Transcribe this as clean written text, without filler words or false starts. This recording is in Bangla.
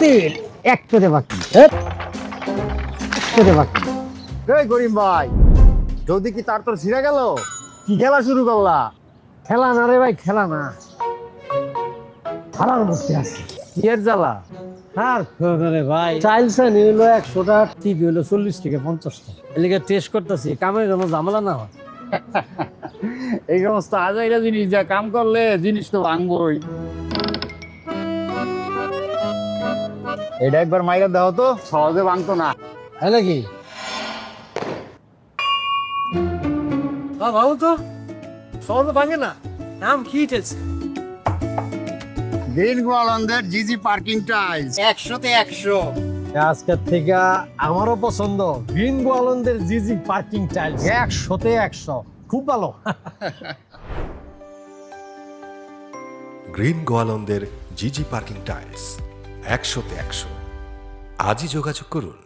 বাতিল, একটাতে বাকি। একটাতে বাকি। এই করিম ভাই, যদি কি তার তোর ছিঁড়ে গেল, কি খেলা শুরু করলা? খেলা না রে ভাই, খেলা না। হারার মধ্যে আছে। কি এর জ্বালা? আর রে ভাই, চাইলস হইলো 100টা, টিভি হইলো 40 থেকে 50টা। এদিকে টেস্ট করতেছি, কামের কোনো ঝামেলা না হয়। এই সমস্ত আজাইরা জিনিস যা কাম করলে জিনিস তো ভাঙবই। এটা একবার মাইরা দাও তো, সহজে ভাঙতো না। হ্যাঁ নাকি? ভালো তো, সহজে ভাঙে না। নাম কি টেলস? গ্রিন গোয়ালন্দের জিজি পার্কিং টাইলস 100তে 100। আজকের থেকে আমারও পছন্দ গ্রিন গোয়ালন্দের জিজি পার্কিং টাইলস 100তে 100, খুব ভালো। গ্রিন গোয়ালন্দের জিজি পার্কিং টাইলস 100তে 100। আজই যোগাযোগ করুন।